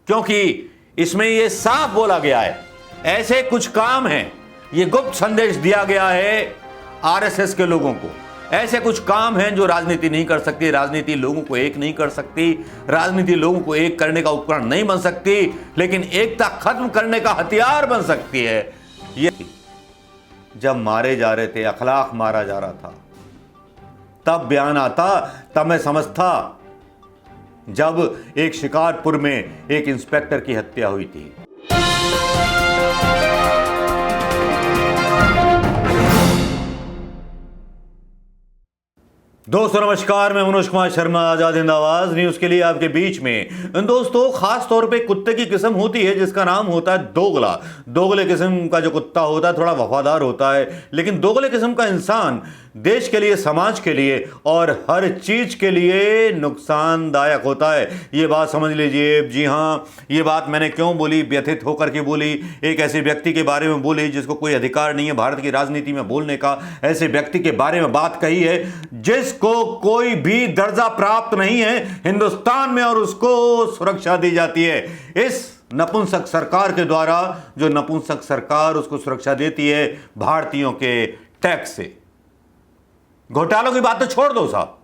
क्योंकि इसमें यह साफ बोला गया है, ऐसे कुछ काम हैं, ये गुप्त संदेश दिया गया है आरएसएस के लोगों को, ऐसे कुछ काम हैं जो राजनीति नहीं कर सकती, राजनीति लोगों को एक नहीं कर सकती, राजनीति लोगों को एक करने का उपकरण नहीं बन सकती, लेकिन एकता खत्म करने का हथियार बन सकती है। ये जब मारे जा रहे थे, अखलाक मारा जा रहा था, तब बयान आता, तब मैं समझता जब एक शिकारपुर में एक इंस्पेक्टर की हत्या हुई थी। दोस्तों नमस्कार, मैं मनोज कुमार शर्मा, आजाद हिंद आवाज न्यूज के लिए आपके बीच में। दोस्तों, खास तौर पे कुत्ते की किस्म होती है जिसका नाम होता है दोगला। दोगले किस्म का जो कुत्ता होता है थोड़ा वफादार होता है, लेकिन दोगले किस्म का इंसान देश के लिए, समाज के लिए और हर चीज के लिए नुकसानदायक होता है। ये बात समझ लीजिए। जी हाँ, ये बात मैंने क्यों बोली, व्यथित होकर के बोली, एक ऐसे व्यक्ति के बारे में बोली जिसको कोई अधिकार नहीं है भारत की राजनीति में बोलने का। ऐसे व्यक्ति के बारे में बात कही है जिसको कोई भी दर्जा प्राप्त नहीं है हिंदुस्तान में और उसको सुरक्षा दी जाती है इस नपुंसक सरकार के द्वारा, जो नपुंसक सरकार उसको सुरक्षा देती है भारतीयों के टैक्स से। घोटालों की बात तो छोड़ दो साहब,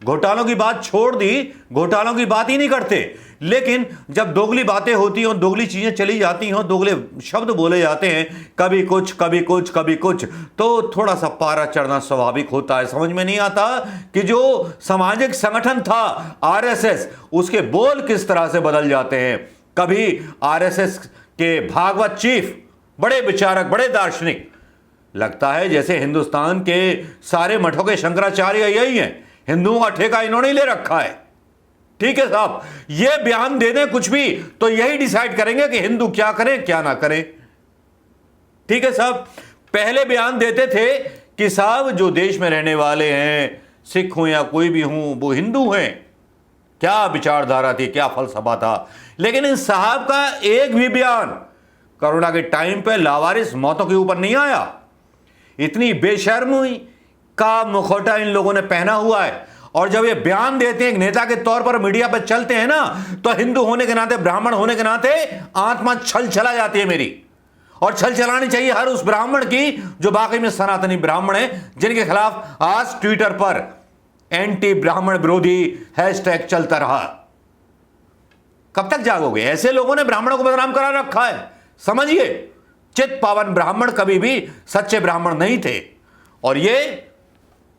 घोटालों की बात छोड़ दी, घोटालों की बात ही नहीं करते। लेकिन जब दोगली बातें होती हैं, दोगली चीजें चली जाती हैं, दोगले शब्द बोले जाते हैं, कभी कुछ कभी कुछ कभी कुछ, तो थोड़ा सा पारा चढ़ना स्वाभाविक होता है। समझ में नहीं आता कि जो सामाजिक संगठन था आरएसएस, उसके बोल किस तरह से बदल जाते हैं। कभी आरएसएस के भागवत चीफ, बड़े विचारक, बड़े दार्शनिक, लगता है जैसे हिंदुस्तान के सारे मठों के शंकराचार्य यही हैं, हिंदुओं का ठेका इन्होंने ले रखा है। ठीक है साहब, ये बयान दे दें कुछ भी तो यही डिसाइड करेंगे कि हिंदू क्या करें क्या ना करें। ठीक है साहब, पहले बयान देते थे कि साहब जो देश में रहने वाले हैं, सिख हो या कोई भी हो, वो हिंदू हैं। क्या विचारधारा थी, क्या फलसफा था। लेकिन इन साहब का एक भी बयान कोरोना के टाइम पे लावारिस मौतों के ऊपर नहीं आया। इतनी बेशर्मी का मुखौटा इन लोगों ने पहना हुआ है, और जब ये बयान देते हैं एक नेता के तौर पर, मीडिया पर चलते हैं ना, तो हिंदू होने के नाते, ब्राह्मण होने के नाते आत्मा छल चला जाती है मेरी। और छल चलानी चाहिए हर उस ब्राह्मण की जो वाकई में सनातनी ब्राह्मण है, जिनके खिलाफ आज ट्विटर पर एंटी ब्राह्मण विरोधी हैशटैग चलता रहा। कब तक जागोगे? ऐसे लोगों ने ब्राह्मणों को बदनाम करा रखा है। समझिए, चित पावन ब्राह्मण कभी भी सच्चे ब्राह्मण नहीं थे, और ये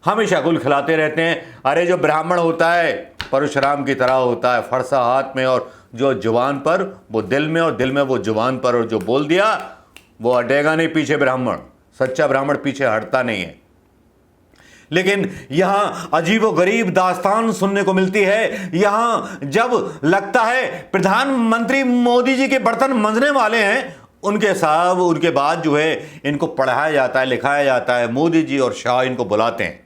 हमेशा गुल खिलाते रहते हैं। अरे जो ब्राह्मण होता है परशुराम की तरह होता है, फरसा हाथ में और जो जुबान पर वो दिल में, और दिल में वो जुबान पर, और जो बोल दिया वो हटेगा नहीं पीछे। ब्राह्मण, सच्चा ब्राह्मण पीछे हटता नहीं है। लेकिन यहां अजीबोगरीब दास्तान सुनने को मिलती है। यहां जब लगता है प्रधानमंत्री मोदी जी के बर्तन मंजने वाले हैं, उनके साहब उनके बाद जो है इनको पढ़ाया जाता है, लिखाया जाता है, मोदी जी और शाह इनको बुलाते हैं।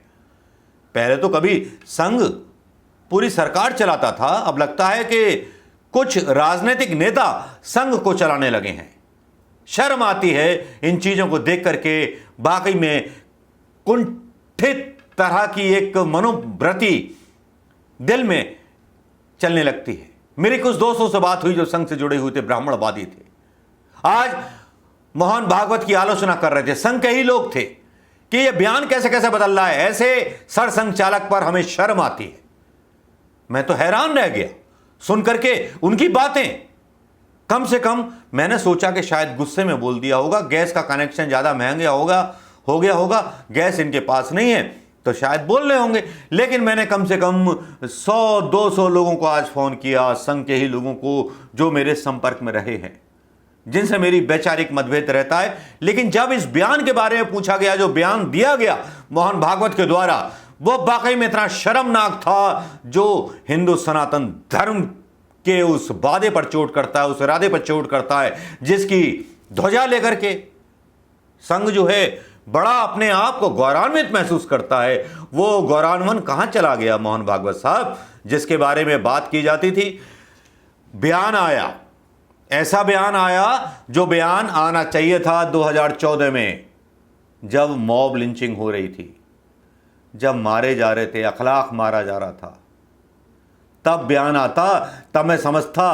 पहले तो कभी संघ पूरी सरकार चलाता था, अब लगता है कि कुछ राजनीतिक नेता संघ को चलाने लगे हैं। शर्म आती है इन चीजों को देख करके। वाकई में कुंठित तरह की एक मनोवृत्ति दिल में चलने लगती है। मेरी कुछ दोस्तों से बात हुई जो संघ से जुड़े हुए थे, ब्राह्मणवादी थे, आज मोहन भागवत की आलोचना कर रहे थे। संघ के ही लोग थे कि यह बयान कैसे कैसे बदल रहा है। ऐसे सरसंघ चालक पर हमें शर्म आती है। मैं तो हैरान रह गया सुन करके उनकी बातें। कम से कम मैंने सोचा कि शायद गुस्से में बोल दिया होगा, गैस का कनेक्शन ज्यादा महंगा हो गया होगा, गैस इनके पास नहीं है तो शायद बोल रहे होंगे। लेकिन मैंने कम से कम 100-200 लोगों को आज फोन किया, संघ के ही लोगों को जो मेरे संपर्क में रहे हैं, जिनसे मेरी वैचारिक मतभेद रहता है। लेकिन जब इस बयान के बारे में पूछा गया, जो बयान दिया गया मोहन भागवत के द्वारा, वो वाकई में इतना शर्मनाक था, जो हिंदू सनातन धर्म के उस वादे पर चोट करता है, उस इरादे पर चोट करता है, जिसकी ध्वजा लेकर के संघ जो है बड़ा अपने आप को गौरवान्वित महसूस करता है। वो गौरवान्वन कहां चला गया मोहन भागवत साहब, जिसके बारे में बात की जाती थी? बयान आया, ऐसा बयान आया जो बयान आना चाहिए था 2014 में, जब मॉब लिंचिंग हो रही थी, जब मारे जा रहे थे, अखलाक मारा जा रहा था, तब बयान आता। तब मैं समझता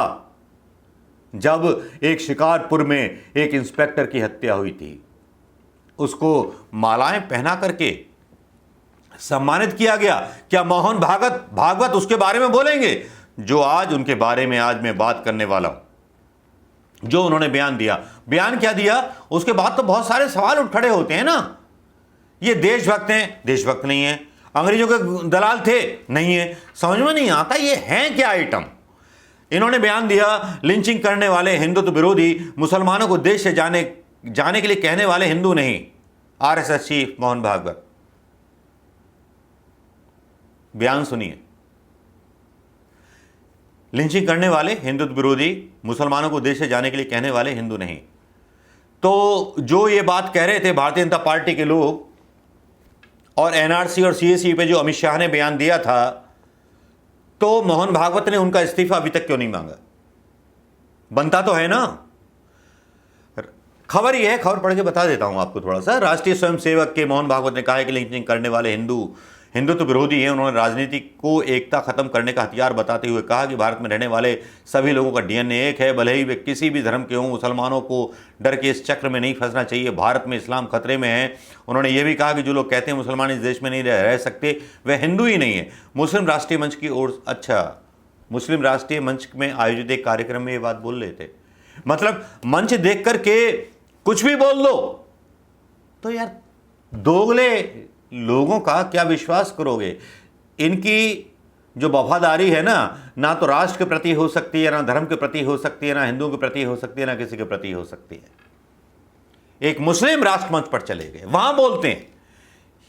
जब एक शिकारपुर में एक इंस्पेक्टर की हत्या हुई थी, उसको मालाएं पहना करके सम्मानित किया गया। क्या मोहन भागवत उसके बारे में बोलेंगे जो आज उनके बारे में आज मैं बात करने वाला हूं? जो उन्होंने बयान दिया, बयान क्या दिया, उसके बाद तो बहुत सारे सवाल उठ खड़े होते हैं ना। ये देशभक्त हैं, देशभक्त नहीं है। अंग्रेजों के दलाल थे, नहीं है। समझ में नहीं आता ये हैं क्या आइटम। इन्होंने बयान दिया, लिंचिंग करने वाले हिंदुत्व विरोधी, मुसलमानों को देश से जाने के लिए कहने वाले हिंदू नहीं। आरएसएस चीफ मोहन भागवत, बयान सुनिए। लिंचिंग करने वाले हिंदुत्व विरोधी, मुसलमानों को देश से जाने के लिए कहने वाले हिंदू नहीं। तो जो ये बात कह रहे थे भारतीय जनता पार्टी के लोग, और एनआरसी और सीएसी पे जो अमित शाह ने बयान दिया था, तो मोहन भागवत ने उनका इस्तीफा अभी तक क्यों नहीं मांगा? बनता तो है ना। खबर यह है, खबर पढ़ के बता देता हूं आपको थोड़ा सा। राष्ट्रीय स्वयंसेवक के मोहन भागवत ने कहा है कि लिंचिंग करने वाले हिंदुत्व विरोधी हैं। उन्होंने राजनीति को एकता खत्म करने का हथियार बताते हुए कहा कि भारत में रहने वाले सभी लोगों का डीएनए एक है, भले ही वे किसी भी धर्म के हों। मुसलमानों को डर के इस चक्र में नहीं फंसना चाहिए। भारत में इस्लाम खतरे में है। उन्होंने ये भी कहा कि जो लोग कहते हैं मुसलमान इस देश में नहीं रह सकते, वे हिंदू ही नहीं है। मुस्लिम राष्ट्रीय मंच की ओर, अच्छा, मुस्लिम राष्ट्रीय मंच में आयोजित एक कार्यक्रम में ये बात बोल रहे थे। मतलब मंच देख करके कुछ भी बोल दो तो यार, दोगले लोगों का क्या विश्वास करोगे? इनकी जो वफादारी है ना तो राष्ट्र के प्रति हो सकती है, ना धर्म के प्रति हो सकती है, ना हिंदुओं के प्रति हो सकती है, ना किसी के प्रति हो सकती है। एक मुस्लिम राष्ट्र मंच पर चले गए, वहां बोलते हैं,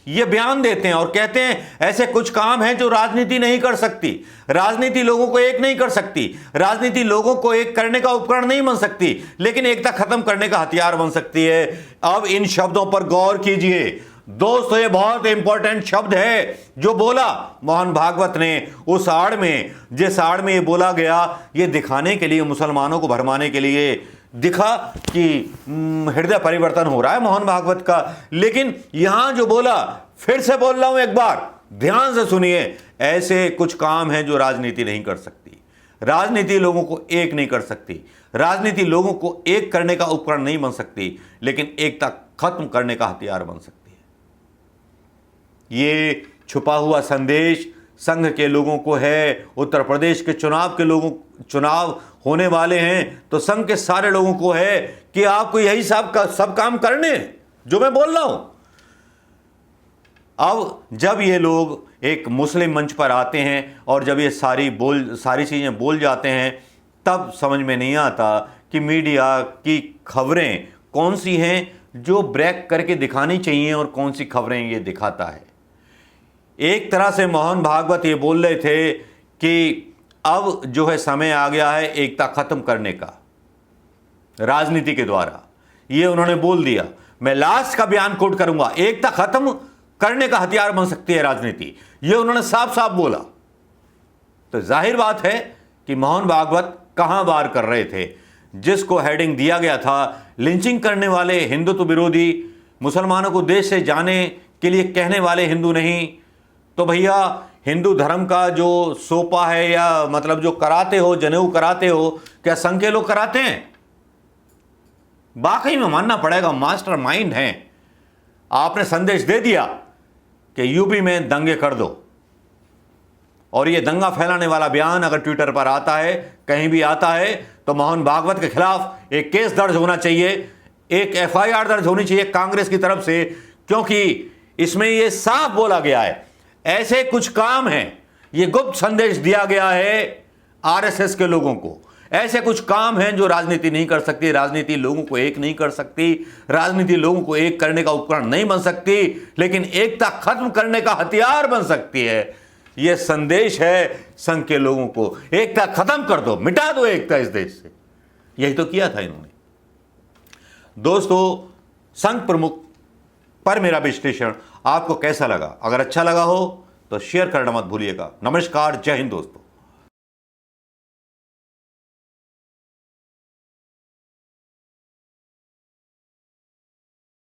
ये बयान देते हैं और कहते हैं ऐसे कुछ काम हैं जो राजनीति नहीं कर सकती। राजनीति लोगों को एक नहीं कर सकती। राजनीति लोगों को एक करने का उपकरण नहीं बन सकती, लेकिन एकता खत्म करने का हथियार बन सकती है। अब इन शब्दों पर गौर कीजिए दोस्तों, ये बहुत इंपॉर्टेंट शब्द है जो बोला मोहन भागवत ने उस आड़ में, जिस आड़ में ये बोला गया, ये दिखाने के लिए, मुसलमानों को भरमाने के लिए दिखा कि हृदय परिवर्तन हो रहा है मोहन भागवत का। लेकिन यहां जो बोला, फिर से बोल रहा हूं एक बार, ध्यान से सुनिए, ऐसे कुछ काम हैं जो राजनीति नहीं कर सकती। राजनीति लोगों को एक नहीं कर सकती। राजनीति लोगों को एक करने का उपकरण नहीं बन सकती, लेकिन एकता खत्म करने का हथियार बन सकती है। ये छुपा हुआ संदेश संघ के लोगों को है। उत्तर प्रदेश के चुनाव होने वाले हैं तो संघ के सारे लोगों को है कि आपको यही सब काम करने जो मैं बोल रहा हूं। अब जब ये लोग एक मुस्लिम मंच पर आते हैं और जब ये सारी चीजें बोल जाते हैं, तब समझ में नहीं आता कि मीडिया की खबरें कौन सी हैं जो ब्रेक करके दिखानी चाहिए और कौन सी खबरें ये दिखाता है। एक तरह से मोहन भागवत ये बोल रहे थे कि अब जो है समय आ गया है एकता खत्म करने का राजनीति के द्वारा। ये उन्होंने बोल दिया। मैं लास्ट का बयान कोट करूंगा, एकता खत्म करने का हथियार बन सकती है राजनीति, ये उन्होंने साफ साफ बोला। तो जाहिर बात है कि मोहन भागवत कहां वार कर रहे थे, जिसको हेडिंग दिया गया था लिंचिंग करने वाले हिंदुत्व विरोधी, मुसलमानों को देश से जाने के लिए कहने वाले हिंदू नहीं। तो भैया, हिंदू धर्म का जो सोपा है, या मतलब जो कराते हो, जनेऊ कराते हो, क्या संघ के लोग कराते हैं? वाकई में मानना पड़ेगा, मास्टर माइंड हैं। आपने संदेश दे दिया कि यूपी में दंगे कर दो, और ये दंगा फैलाने वाला बयान अगर ट्विटर पर आता है, कहीं भी आता है, तो मोहन भागवत के खिलाफ एक केस दर्ज होना चाहिए, एक एफआईआर दर्ज होनी चाहिए कांग्रेस की तरफ से, क्योंकि इसमें यह साफ बोला गया है ऐसे कुछ काम हैं। ये गुप्त संदेश दिया गया है आरएसएस के लोगों को। ऐसे कुछ काम हैं जो राजनीति नहीं कर सकती। राजनीति लोगों को एक नहीं कर सकती। राजनीति लोगों को एक करने का उपकरण नहीं बन सकती, लेकिन एकता खत्म करने का हथियार बन सकती है। यह संदेश है संघ के लोगों को, एकता खत्म कर दो, मिटा दो एकता इस देश से। यही तो किया था इन्होंने। दोस्तों, संघ प्रमुख पर मेरा विश्लेषण आपको कैसा लगा? अगर अच्छा लगा हो तो शेयर करना मत भूलिएगा। नमस्कार, जय हिंद दोस्तों।